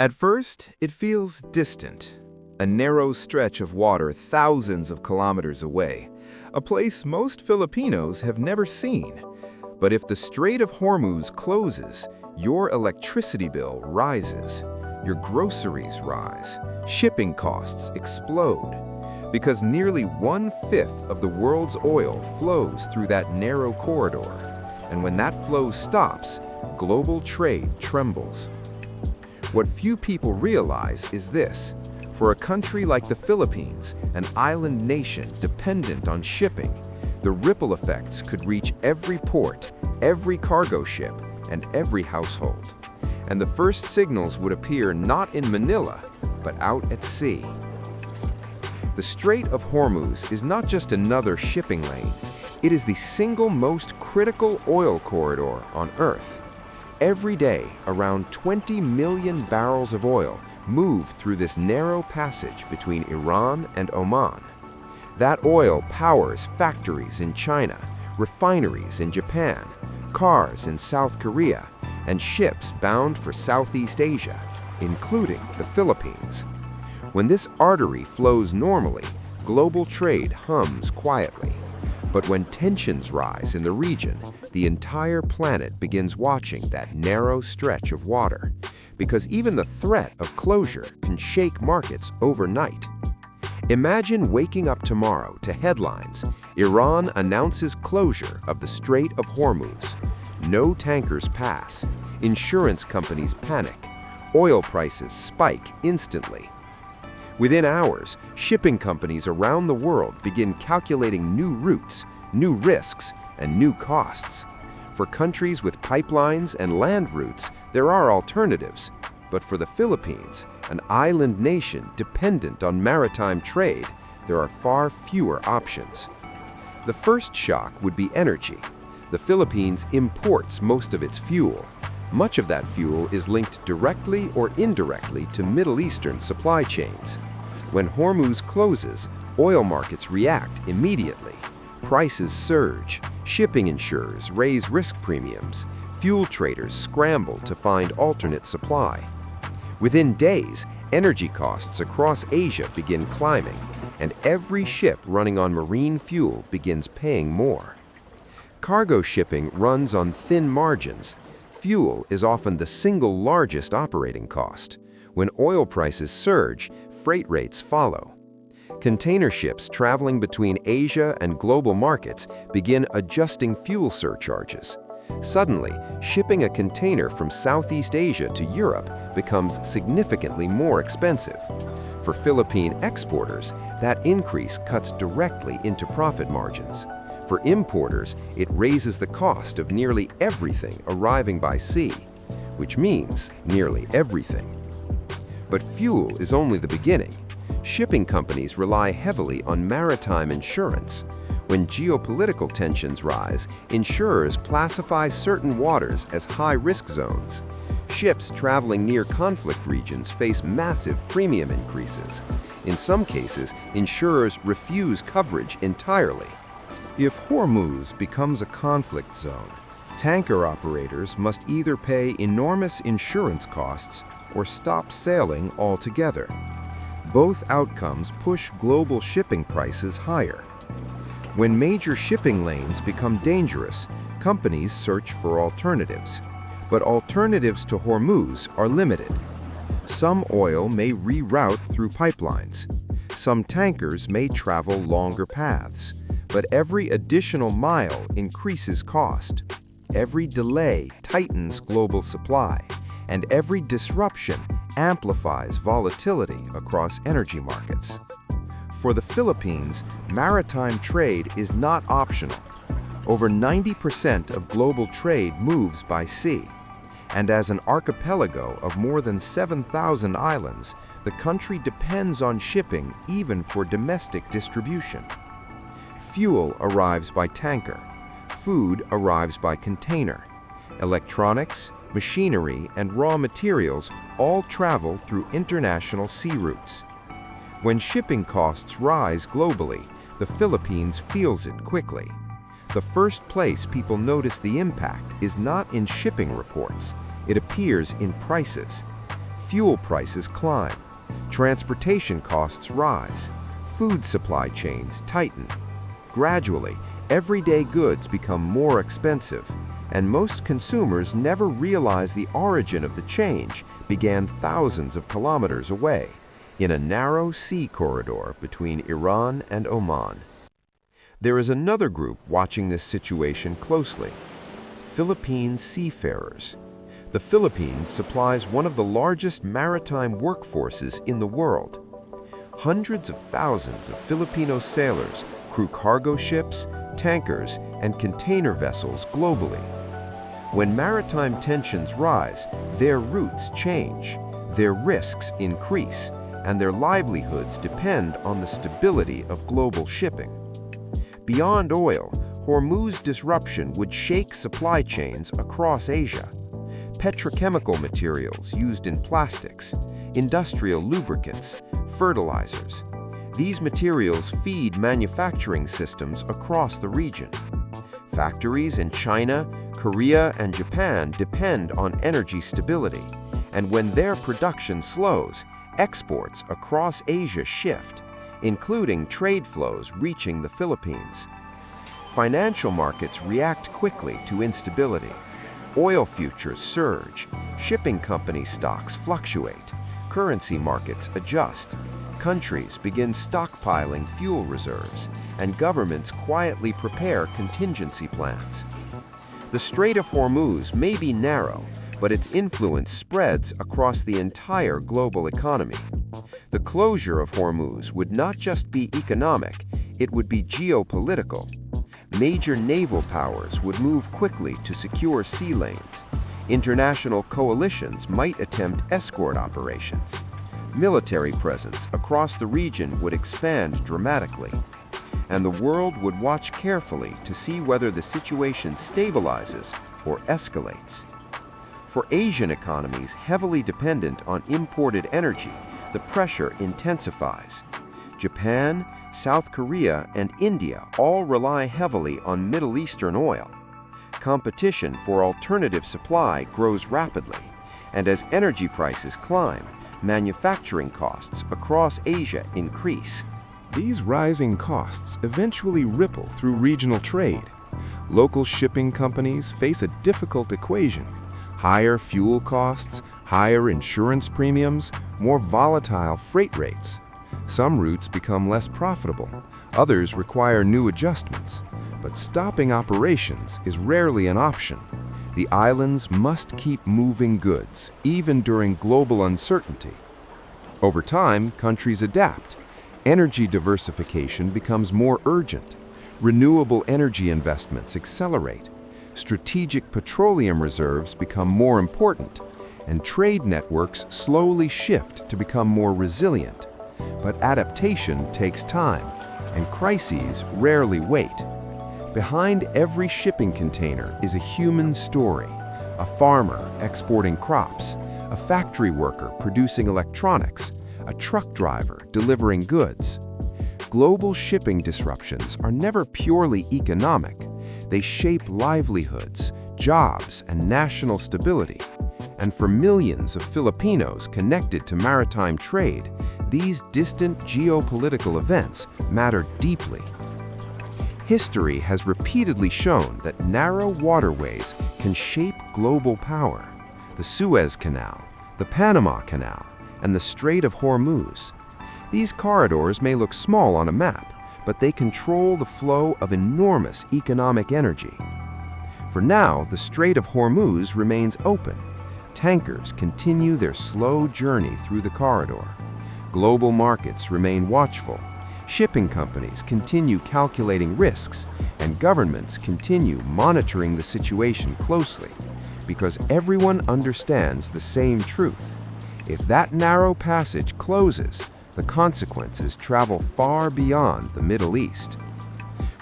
At first, it feels distant, a narrow stretch of water thousands of kilometers away, a place most Filipinos have never seen. But if the Strait of Hormuz closes, your electricity bill rises, your groceries rise, shipping costs explode, because nearly 1/5 of the world's oil flows through that narrow corridor. And when that flow stops, global trade trembles. What few people realize is this: for a country like the Philippines, an island nation dependent on shipping, the ripple effects could reach every port, every cargo ship, and every household. And the first signals would appear not in Manila, but out at sea. The Strait of Hormuz is not just another shipping lane. It is the single most critical oil corridor on Earth. Every day, around 20 million barrels of oil move through this narrow passage between Iran and Oman. That oil powers factories in China, refineries in Japan, cars in South Korea, and ships bound for Southeast Asia, including the Philippines. When this artery flows normally, global trade hums quietly. But when tensions rise in the region, the entire planet begins watching that narrow stretch of water, because even the threat of closure can shake markets overnight. Imagine waking up tomorrow to headlines: Iran announces closure of the Strait of Hormuz. No tankers pass. Insurance companies panic. Oil prices spike instantly. Within hours, shipping companies around the world begin calculating new routes, new risks, and new costs. For countries with pipelines and land routes, there are alternatives. But for the Philippines, an island nation dependent on maritime trade, there are far fewer options. The first shock would be energy. The Philippines imports most of its fuel. Much of that fuel is linked directly or indirectly to Middle Eastern supply chains. When Hormuz closes, oil markets react immediately. Prices surge, shipping insurers raise risk premiums, fuel traders scramble to find alternate supply. Within days, energy costs across Asia begin climbing, and every ship running on marine fuel begins paying more. Cargo shipping runs on thin margins. Fuel is often the single largest operating cost. When oil prices surge, freight rates follow. Container ships traveling between Asia and global markets begin adjusting fuel surcharges. Suddenly, shipping a container from Southeast Asia to Europe becomes significantly more expensive. For Philippine exporters, that increase cuts directly into profit margins. For importers, it raises the cost of nearly everything arriving by sea, which means nearly everything. But fuel is only the beginning. Shipping companies rely heavily on maritime insurance. When geopolitical tensions rise, insurers classify certain waters as high-risk zones. Ships traveling near conflict regions face massive premium increases. In some cases, insurers refuse coverage entirely. If Hormuz becomes a conflict zone, tanker operators must either pay enormous insurance costs or stop sailing altogether. Both outcomes push global shipping prices higher. When major shipping lanes become dangerous, companies search for alternatives. But alternatives to Hormuz are limited. Some oil may reroute through pipelines. Some tankers may travel longer paths. But every additional mile increases cost. Every delay tightens global supply. And every disruption amplifies volatility across energy markets. For the Philippines, maritime trade is not optional. Over 90% of global trade moves by sea. And as an archipelago of more than 7,000 islands, the country depends on shipping even for domestic distribution. Fuel arrives by tanker. Food arrives by container. Electronics, machinery, and raw materials all travel through international sea routes. When shipping costs rise globally, the Philippines feels it quickly. The first place people notice the impact is not in shipping reports. It appears in prices. Fuel prices climb. Transportation costs rise. Food supply chains tighten. Gradually, everyday goods become more expensive, and most consumers never realize the origin of the change began thousands of kilometers away, in a narrow sea corridor between Iran and Oman. There is another group watching this situation closely: Philippine seafarers. The Philippines supplies one of the largest maritime workforces in the world. Hundreds of thousands of Filipino sailors crew cargo ships, tankers, and container vessels globally. When maritime tensions rise, their routes change, their risks increase, and their livelihoods depend on the stability of global shipping. Beyond oil, Hormuz disruption would shake supply chains across Asia. Petrochemical materials used in plastics, industrial lubricants, fertilizers. These materials feed manufacturing systems across the region. Factories in China, Korea, and Japan depend on energy stability, and when their production slows, exports across Asia shift, including trade flows reaching the Philippines. Financial markets react quickly to instability. Oil futures surge, shipping company stocks fluctuate, currency markets adjust, countries begin stockpiling fuel reserves, and governments quietly prepare contingency plans. The Strait of Hormuz may be narrow, but its influence spreads across the entire global economy. The closure of Hormuz would not just be economic, it would be geopolitical. Major naval powers would move quickly to secure sea lanes. International coalitions might attempt escort operations. Military presence across the region would expand dramatically, and the world would watch carefully to see whether the situation stabilizes or escalates. For Asian economies heavily dependent on imported energy, the pressure intensifies. Japan, South Korea, and India all rely heavily on Middle Eastern oil. Competition for alternative supply grows rapidly, and as energy prices climb, manufacturing costs across Asia increase. These rising costs eventually ripple through regional trade. Local shipping companies face a difficult equation: higher fuel costs, higher insurance premiums, more volatile freight rates. Some routes become less profitable, others require new adjustments. But stopping operations is rarely an option. The islands must keep moving goods, even during global uncertainty. Over time, countries adapt. Energy diversification becomes more urgent. Renewable energy investments accelerate. Strategic petroleum reserves become more important, and trade networks slowly shift to become more resilient. But adaptation takes time, and crises rarely wait. Behind every shipping container is a human story: a farmer exporting crops, a factory worker producing electronics, a truck driver delivering goods. Global shipping disruptions are never purely economic. They shape livelihoods, jobs, and national stability. And for millions of Filipinos connected to maritime trade, these distant geopolitical events matter deeply. History has repeatedly shown that narrow waterways can shape global power. The Suez Canal, the Panama Canal, and the Strait of Hormuz. These corridors may look small on a map, but they control the flow of enormous economic energy. For now, the Strait of Hormuz remains open. Tankers continue their slow journey through the corridor. Global markets remain watchful. Shipping companies continue calculating risks, and governments continue monitoring the situation closely, because everyone understands the same truth. If that narrow passage closes, the consequences travel far beyond the Middle East.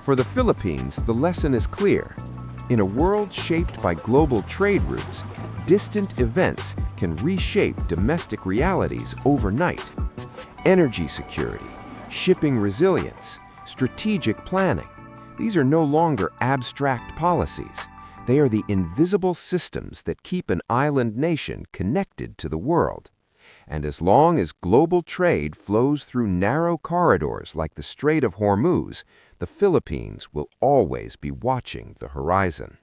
For the Philippines, the lesson is clear. In a world shaped by global trade routes, distant events can reshape domestic realities overnight. Energy security, shipping resilience, strategic planning. These are no longer abstract policies. They are the invisible systems that keep an island nation connected to the world. And as long as global trade flows through narrow corridors like the Strait of Hormuz, the Philippines will always be watching the horizon.